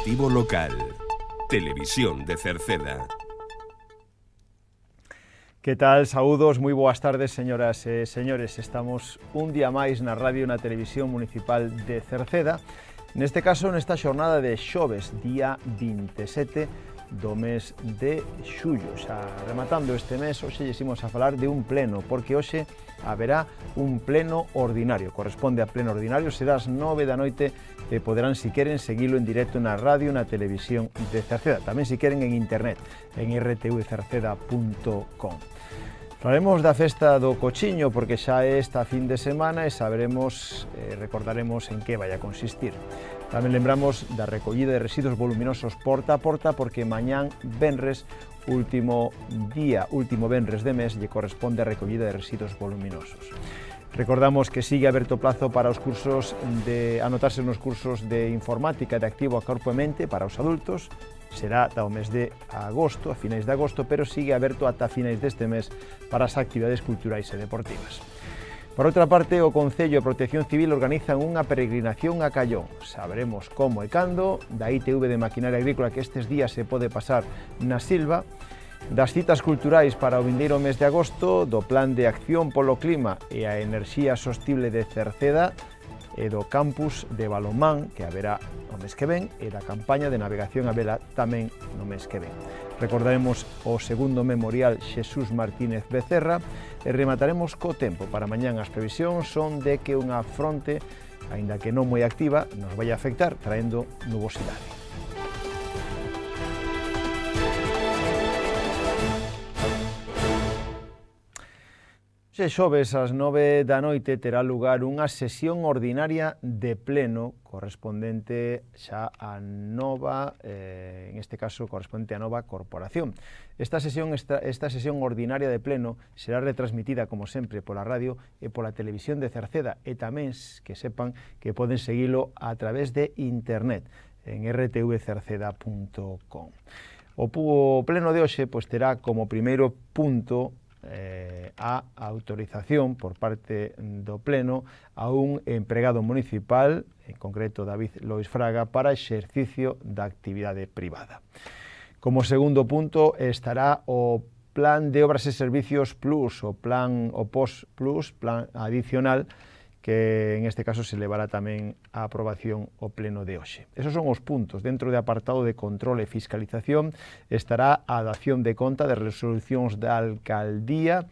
Informativo local. Televisión de Cerceda. Que tal? Saúdos, moi boas tardes, señoras e señores. Estamos un día máis na radio e na televisión municipal de Cerceda. Neste caso, nesta xornada de xoves, día 27 do mes de xullo. Xa rematando este mes, hoxe llesimos a falar de un pleno, porque hoxe haberá un pleno ordinario. Corresponde a pleno ordinario, será ás 9 da noite e poderán, si queren, seguilo en directo na radio e na televisión de Cerceda. Tamén, si queren, en internet, en rtvcerceda.com. Falaremos da festa do Cochiño, porque xa é esta fin de semana e saberemos, recordaremos en que vai a consistir. Tamén lembramos da recollida de residuos voluminosos porta a porta, porque mañán, venres, último venres de mes, lle corresponde a recollida de residuos voluminosos. Recordamos que sigue aberto plazo para os cursos de anotarse nos cursos de informática de activo a corpo e mente para os adultos. Será ata o mes de agosto, a finais de agosto, pero sigue aberto ata finais deste mes para as actividades culturais e deportivas. Por outra parte, o Concello e Protección Civil organizan unha peregrinación a Callón. Saberemos como e cando, da ITV de Maquinaria Agrícola que estes días se pode pasar na Silva, das citas culturais para o vindeiro mes de agosto, do Plan de Acción polo Clima e a Enerxía Sostible de Cerceda, e do campus de balonmán que haberá o mes que ven e da campaña de navegación a vela tamén no mes que ven. Recordaremos o segundo memorial Xesús Martínez Becerra e remataremos co tempo. Para mañán as previsións son de que unha fronte, aínda que non moi activa, nos vai a afectar traendo nubosidade. Xe xoves ás 9 da noite terá lugar unha sesión ordinaria de pleno correspondente xa a nova, en este caso correspondente a nova corporación. Esta sesión ordinaria de pleno será retransmitida, como sempre, pola radio e pola televisión de Cerceda, e tamén que sepan que poden seguilo a través de internet en rtvcerceda.com. O pleno de hoxe terá como primeiro punto a autorización por parte do Pleno a un empregado municipal, en concreto David Lois Fraga, para exercicio da actividade privada. Como segundo punto estará o Plan de Obras e Servicios Plus, o POS Plus, plan adicional, que en este caso se levará tamén a aprobación o pleno de hoxe. Esos son os puntos. Dentro do apartado de control e fiscalización estará a dación de conta de resolucións da alcaldía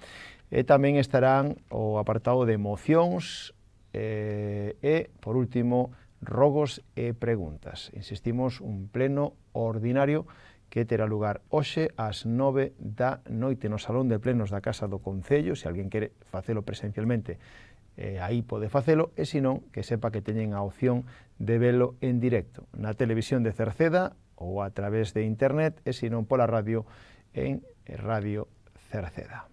e tamén estarán o apartado de mocións e, por último, rogos e preguntas. Insistimos, un pleno ordinario que terá lugar hoxe ás 9 da noite no Salón de Plenos da Casa do Concello. Se alguén quere facelo presencialmente, aí pode facelo, e senón que sepa que teñen a opción de velo en directo na televisión de Cerceda ou a través de internet, e senón pola radio en Radio Cerceda.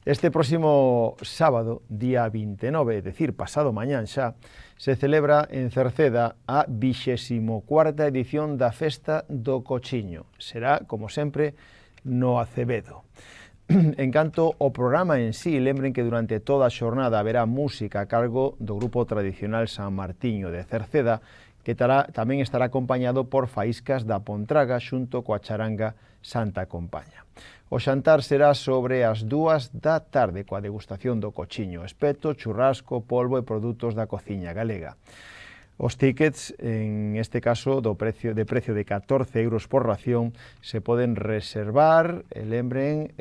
Este próximo sábado, día 29, é dicir, pasado mañán xa, se celebra en Cerceda a 24ª edición da Festa do Cochiño. Será, como sempre, no Acevedo. En canto ao programa en sí, lembren que durante toda a xornada haberá música a cargo do grupo tradicional San Martiño de Cerceda, que tamén estará acompañado por faíscas da Pontraga xunto coa charanga Santa Compaña. O xantar será sobre as 2 da tarde coa degustación do cochiño, espeto, churrasco, polvo e produtos da cociña galega. Os tickets, en este caso, de precio de 14 euros por ración, se poden reservar, lembren,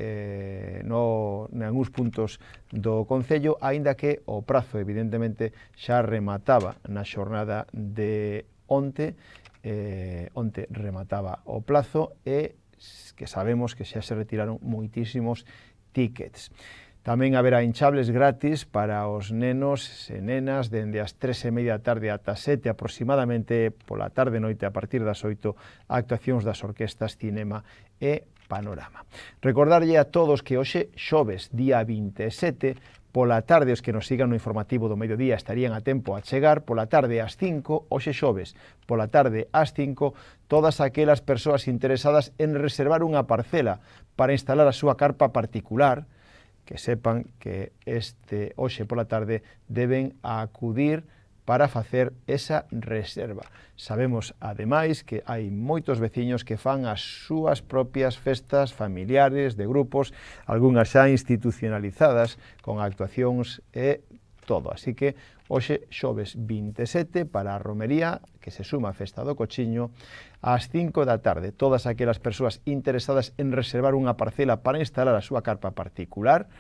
nalgúns puntos do Concello, aínda que o prazo, evidentemente, xa remataba na xornada de onte remataba o plazo, e que sabemos que xa se retiraron moitísimos tickets. Tamén haberá hinchables gratis para os nenos e nenas dende as 3:30 da tarde ata 7 aproximadamente, pola tarde-noite a partir das 8, actuacións das orquestas Cinema e Panorama. Recordarlle a todos que hoxe, xoves, día 27, pola tarde, os que nos sigan no informativo do mediodía estarían a tempo a chegar, pola tarde ás 5, hoxe xoves, pola tarde ás 5, todas aquelas persoas interesadas en reservar unha parcela para instalar a súa carpa particular, que sepan que hoxe pola tarde deben acudir para facer esa reserva. Sabemos, ademais, que hai moitos veciños que fan as súas propias festas familiares, de grupos, algunhas xa institucionalizadas, con actuacións e todo. Así que hoxe, xoves 27, para a romería, que se suma a Festa do Cochiño, ás 5 da tarde. Todas aquelas persoas interesadas en reservar unha parcela para instalar a súa carpa particular,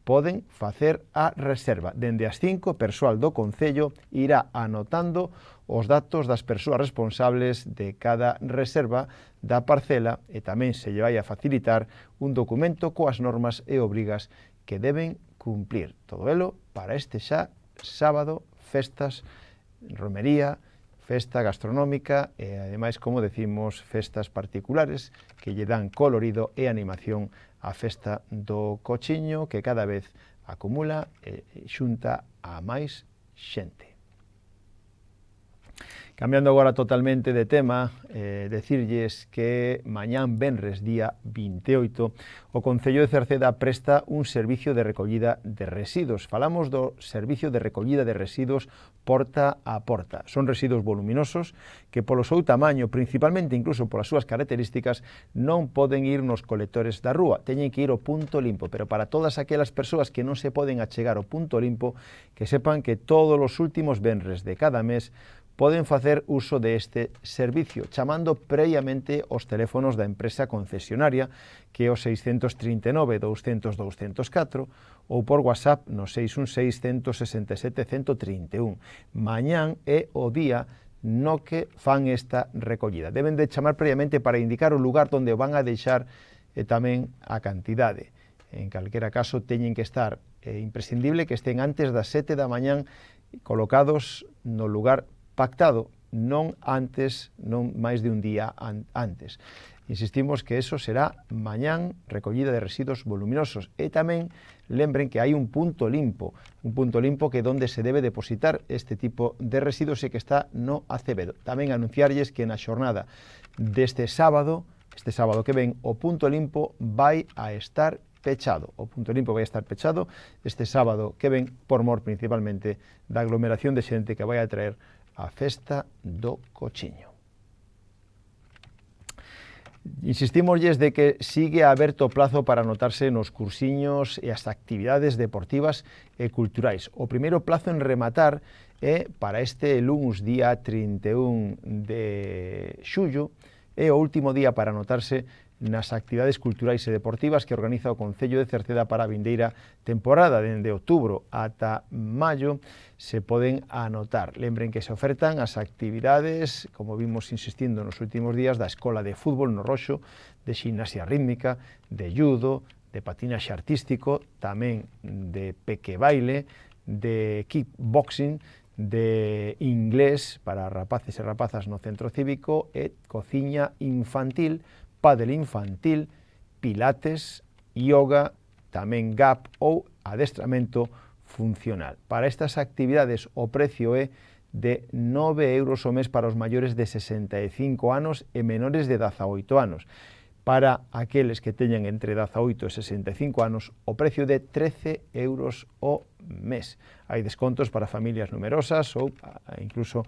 poden facer a reserva. Dende as 5, persoal do Concello irá anotando os datos das persoas responsables de cada reserva da parcela e tamén se lle vai a facilitar un documento coas normas e obrigas que deben cumplir. Todo elo para este xa sábado, festas, romería, festa gastronómica e, ademais, como decimos, festas particulares que lle dan colorido e animación á Festa do Cochiño, que cada vez acumula e xunta a máis xente. Cambiando agora totalmente de tema, decirlles que mañán venres, día 28, o Concello de Cerceda presta un servicio de recollida de residuos. Falamos do servicio de recollida de residuos porta a porta. Son residuos voluminosos que polo seu tamaño, principalmente incluso polas súas características, non poden ir nos colectores da rúa, teñen que ir ao punto limpo, pero para todas aquelas persoas que non se poden achegar ao punto limpo, que sepan que todos os últimos venres de cada mes poden facer uso deste servicio, chamando previamente os teléfonos da empresa concesionaria, que é o 639 200 204, ou por WhatsApp no 616 167 131. Mañán é o día no que fan esta recollida. Deben de chamar previamente para indicar o lugar onde van a deixar e tamén a cantidade. En calquera caso, teñen que estar, imprescindible que estén antes das 7 da mañán colocados no lugar pactado, non antes, non máis de un día antes. Insistimos que eso será mañán, recollida de residuos voluminosos, e tamén lembren que hai un punto limpo que é onde se debe depositar este tipo de residuos e que está no Acevedo. Tamén anunciarlles que na xornada deste sábado, que ven, o punto limpo vai a estar pechado. O punto limpo vai a estar pechado este sábado que ven, por mor principalmente da aglomeración de xente que vai a traer a Festa do Cochiño. Insistimosles de que sigue aberto o plazo para anotarse nos cursiños e as actividades deportivas e culturais. O primeiro plazo en rematar é para este luns, día 31 de xullo, é o último día para anotarse nas actividades culturais e deportivas que organiza o Concello de Cerceda para a vindeira temporada. Dende outubro ata maio se poden anotar. Lembren que se ofertan as actividades, como vimos insistindo nos últimos días, da Escola de Fútbol no Roxo, de Ximnasia Rítmica, de Judo, de Patinaxe Artístico, tamén de Peque Baile, de Kickboxing, de inglés para rapaces e rapazas no centro cívico e cociña infantil, pádel infantil, pilates, yoga, tamén gap ou adestramento funcional. Para estas actividades o precio é de 9 euros o mes para os maiores de 65 anos e menores de 18 anos. Para aqueles que teñen entre 18 e 65 anos, o precio de 13 euros o mes. Hai descontos para familias numerosas ou incluso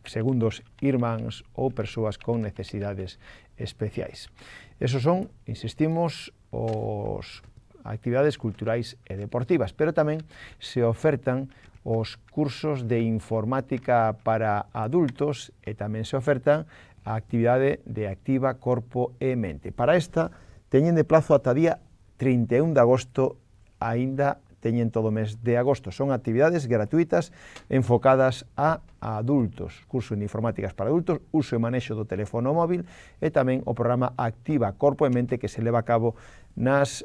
segundos irmáns ou persoas con necesidades especiais. Esos son, insistimos, os actividades culturais e deportivas, pero tamén se ofertan os cursos de informática para adultos e tamén se ofertan a actividade de Activa Corpo e Mente. Para esta, teñen de plazo ata día 31 de agosto, aínda teñen todo o mes de agosto. Son actividades gratuitas enfocadas a adultos. Curso de informáticas para adultos, uso e manexo do teléfono móvil e tamén o programa Activa Corpo e Mente que se leva a cabo nos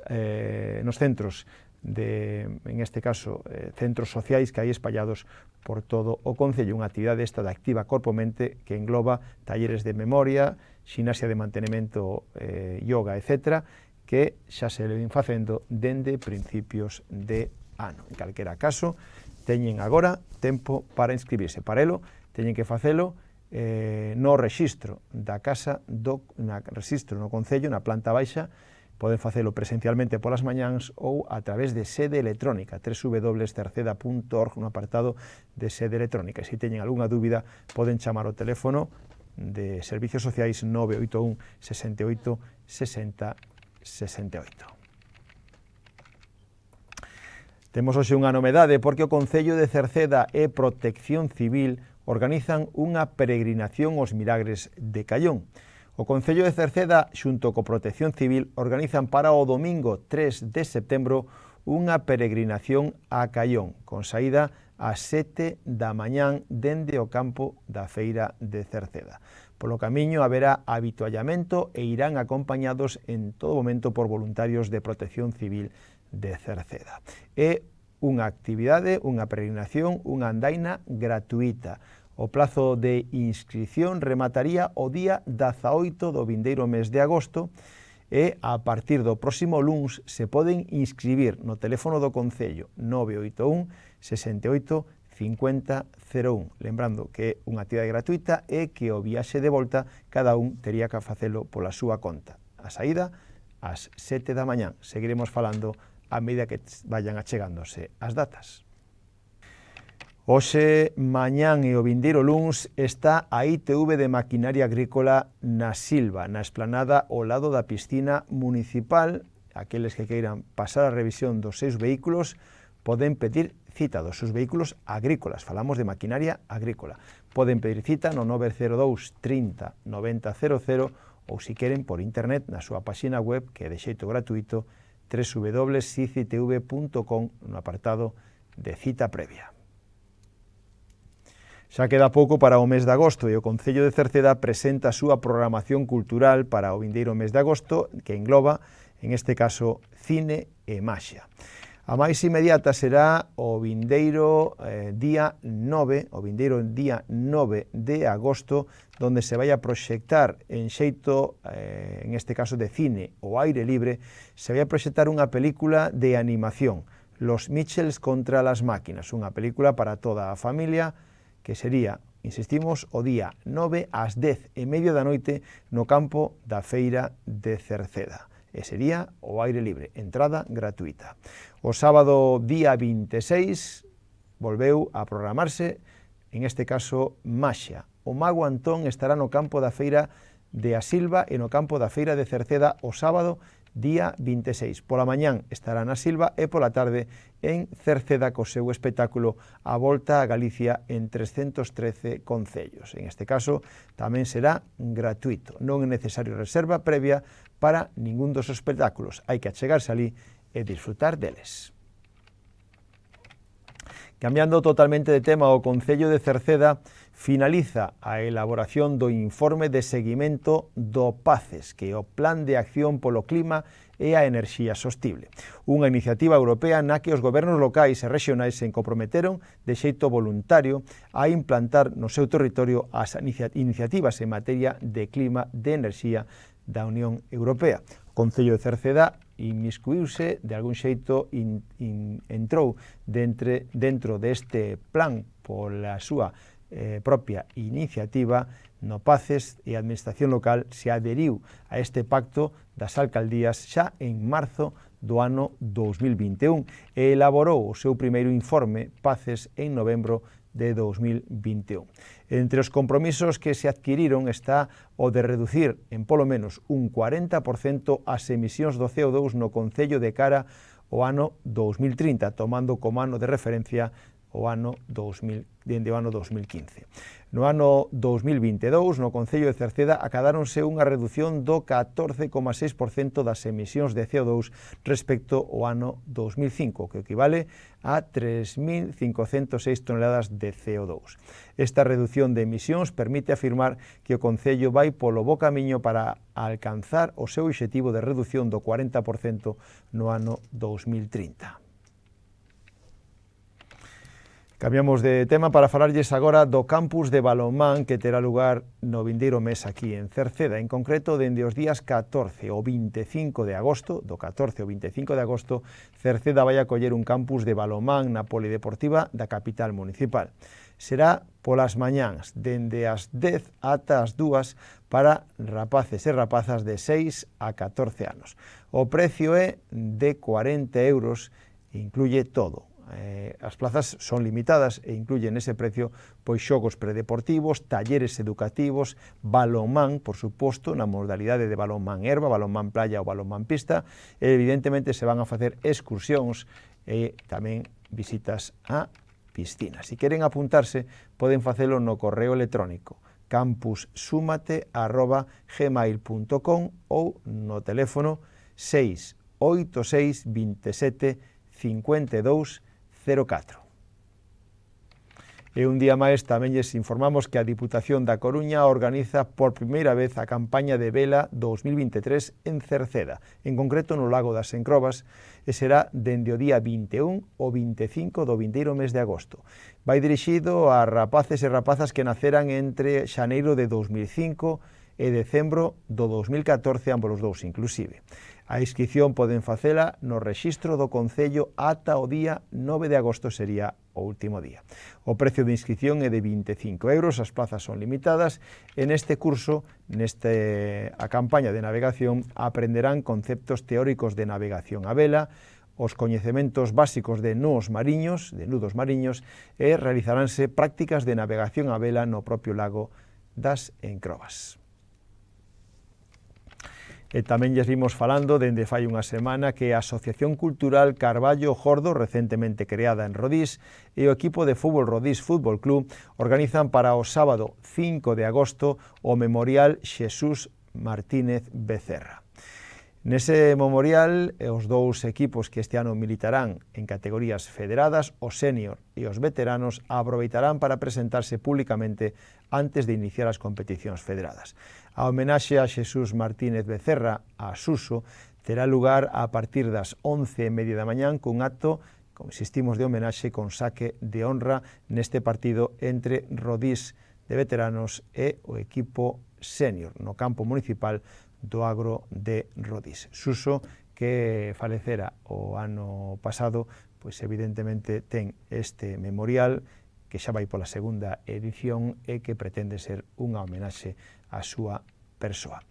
centros en este caso, centros sociais que hai espallados por todo o Concello. Unha actividade esta de Activa Corpo e Mente que engloba talleres de memoria, ximnasia de mantenemento, yoga, etc., que xa se ven facendo dende principios de ano. En calquera caso, teñen agora tempo para inscribirse. Para elo, teñen que facelo no rexistro da casa, no rexistro no Concello, na planta baixa, Poden facelo presencialmente polas mañáns ou a través de sede electrónica, www.cerceda.org, no apartado de sede electrónica. E se teñen algunha dúbida, poden chamar ao teléfono de Servicios Sociais 981 68 60 68. Temos hoxe unha novedade porque o Concello de Cerceda e Protección Civil organizan unha peregrinación aos Milagres de Callón. O Concello de Cerceda, xunto co Protección Civil, organizan para o domingo 3 de setembro unha peregrinación a Callón, con saída ás 7 da mañán dende o campo da Feira de Cerceda. Polo camiño haberá habituallamento e irán acompañados en todo momento por voluntarios de Protección Civil de Cerceda. É unha actividade, unha peregrinación, unha andaina gratuita. O plazo de inscripción remataría o día 18 do vindeiro mes de agosto e a partir do próximo luns se poden inscribir no teléfono do Concello 981 68 50 01. Lembrando que é unha actividade gratuita e que o viaxe de volta cada un tería que facelo pola súa conta. A saída ás 7 da mañán. Seguiremos falando a medida que vayan achegándose as datas. Hoxe, mañán e o vindeiro luns está a ITV de Maquinaria Agrícola na Silva, na esplanada ao lado da piscina municipal. Aqueles que queiran pasar a revisión dos seus vehículos poden pedir cita dos seus vehículos agrícolas. Falamos de maquinaria agrícola. Poden pedir cita no 902 30 90 00 ou se queren por internet na súa página web que é de xeito gratuito www.sicitv.com no apartado de cita previa. Xa queda pouco para o mes de agosto e o Concello de Cerceda presenta a súa programación cultural para o vindeiro mes de agosto, que engloba, en este caso, cine e maxia. A máis inmediata será o vindeiro día 9 de agosto, donde se vai a proxectar en xeito, en este caso de cine ou aire libre, se vai a proxectar unha película de animación, Los Mitchells contra las máquinas, unha película para toda a familia, que sería, insistimos, o día 9 ás 10:30 da noite no campo da Feira de Cerceda. E sería o aire libre, entrada gratuita. O sábado día 26 volveu a programarse, en este caso, maxia. O Mago Antón estará no campo da Feira de A Silva e no campo da Feira de Cerceda o sábado día 26. Pola mañán estará na Silva e pola tarde en Cerceda co seu espectáculo A Volta a Galicia en 313 concellos. En este caso tamén será gratuito. Non é necesario reserva previa para ningún dos espectáculos. Hai que achegarse ali e disfrutar deles. Cambiando totalmente de tema, o Concello de Cerceda finaliza a elaboración do informe de seguimento do PACES, que é o Plan de Acción polo Clima e a Enerxía Sostible. Unha iniciativa europea na que os gobernos locais e rexionais se comprometeron de xeito voluntario a implantar no seu territorio as iniciativas en materia de clima de enerxía da Unión Europea. O Concello de Cerceda inmiscuíuse, de algún xeito entrou dentro deste plan pola súa propia iniciativa no PACES e a Administración local se adheriu a este pacto das alcaldías xa en marzo do ano 2021 e elaborou o seu primeiro informe PACES en novembro de 2021. Entre os compromisos que se adquiriron está o de reducir en polo menos un 40% as emisións do CO2 no Concello de cara ao ano 2030, tomando como ano de referencia o ano 2015. No ano 2022, no Concello de Cerceda, acadáronse unha reducción do 14,6% das emisións de CO2 respecto ao ano 2005, que equivale a 3.506 toneladas de CO2. Esta reducción de emisións permite afirmar que o Concello vai polo bo camiño para alcanzar o seu obxectivo de reducción do 40% no ano 2030. Cambiamos de tema para falarlles agora do campus de balonmán que terá lugar no vindeiro mes aquí en Cerceda. En concreto, dende os días 14 ao 25 de agosto, do 14 ao 25 de agosto, Cerceda vai acoller un campus de balonmán na polideportiva da capital municipal. Será polas mañáns, dende as 10 ata as 2 para rapaces e rapazas de 6 a 14 anos. O precio é de 40 euros e incluye todo. As plazas son limitadas e incluyen nese precio pois xogos predeportivos, talleres educativos, balonmán, por suposto, na modalidade de balonmán herba, balonmán playa ou balonmán pista, e evidentemente se van a facer excursións e tamén visitas a piscina. Se queren apuntarse, poden facelo no correo electrónico campussumate@gmail.com ou no teléfono 686 27 52 04. E un día máis tamén lles informamos que a Diputación da Coruña organiza por primeira vez a campaña de vela 2023 en Cerceda, en concreto no Lago das Encrobas, e será dende o día 21 ao 25 do vindeiro mes de agosto. Vai dirixido a rapaces e rapazas que naceran entre xaneiro de 2005 e decembro do 2014, ambos os dous inclusive. A inscripción poden facela no rexistro do Concello ata o día 9 de agosto, sería o último día. O precio de inscripción é de 25 euros, as plazas son limitadas. En este curso, a campaña de navegación, aprenderán conceptos teóricos de navegación a vela, os coñecementos básicos de nudos mariños, e realizaránse prácticas de navegación a vela no propio Lago das Encrobas. E tamén lles vimos falando dende fai unha semana que a Asociación Cultural Carballo Jordo, recentemente creada en Rodís, e o equipo de fútbol Rodís Fútbol Club organizan para o sábado 5 de agosto o Memorial Xesús Martínez Becerra. Nese memorial, os dous equipos que este ano militarán en categorías federadas, o sénior e os veteranos, aproveitarán para presentarse públicamente antes de iniciar as competicións federadas. A homenaxe a Xesús Martínez Becerra, a Suso, terá lugar a partir das 11:30 da mañán cun acto, como insistimos, de homenaxe con saque de honra neste partido entre Rodís de veteranos e o equipo sénior no campo municipal do Agro de Rodís. Suso, que falecera o ano pasado, pois evidentemente ten este memorial que xa vai pola segunda edición e que pretende ser unha homenaxe á súa persoa.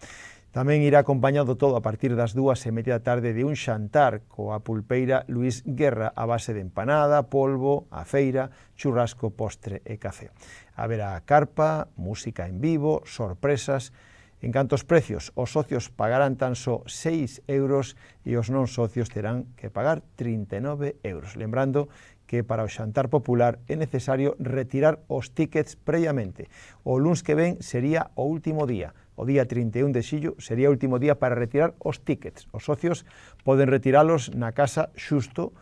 Tamén irá acompañado todo a partir das 2:30 da tarde de un xantar coa pulpeira Luís Guerra a base de empanada, polvo, a feira, churrasco, postre e café. Haberá carpa, música en vivo, sorpresas. En canto aos precios, os socios pagarán tan só 6 euros e os non socios terán que pagar 39 euros. Lembrando que para o xantar popular é necesario retirar os tíckets previamente. O luns que ven sería o último día. O día 31 de xillo sería o último día para retirar os tíckets. Os socios poden retiralos na Casa Xusto,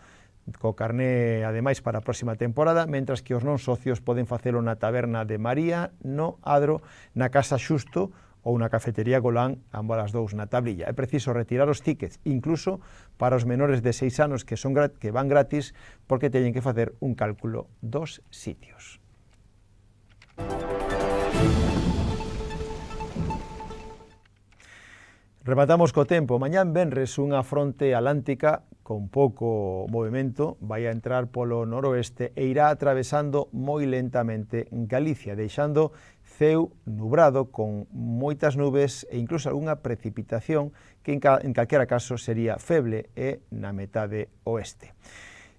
co carné ademais para a próxima temporada, mentras que os non socios poden facelo na Taberna de María, no Adro, na Casa Xusto, ou na Cafetería Golán, ambas as dous na tablilla. É preciso retirar os tíckets, incluso para os menores de 6 anos que van gratis, porque teñen que facer un cálculo dos sitios. Rematamos co tempo. Mañán venres unha fronte atlántica con pouco movimento vai a entrar polo noroeste e irá atravesando moi lentamente Galicia, deixando ceu nubrado con moitas nubes e incluso algunha precipitación que en calquera caso sería feble e na metade oeste.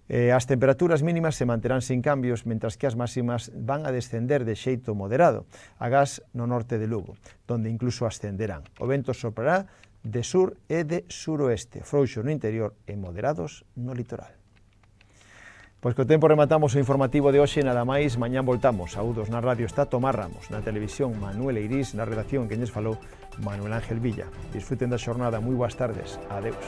As temperaturas mínimas se manterán sin cambios, mentras que as máximas van a descender de xeito moderado, agás no norte de Lugo, donde incluso ascenderán. O vento soprará de sur e de suroeste, frouxos no interior e moderados no litoral. Pois co tempo rematamos o informativo de hoxe, nada máis, mañán voltamos. Saúdos na radio está Tomás Ramos, na televisión Manuel Eirís, na redacción que lles falou Manuel Ángel Villa. Disfruten da xornada, moi boas tardes, adeus.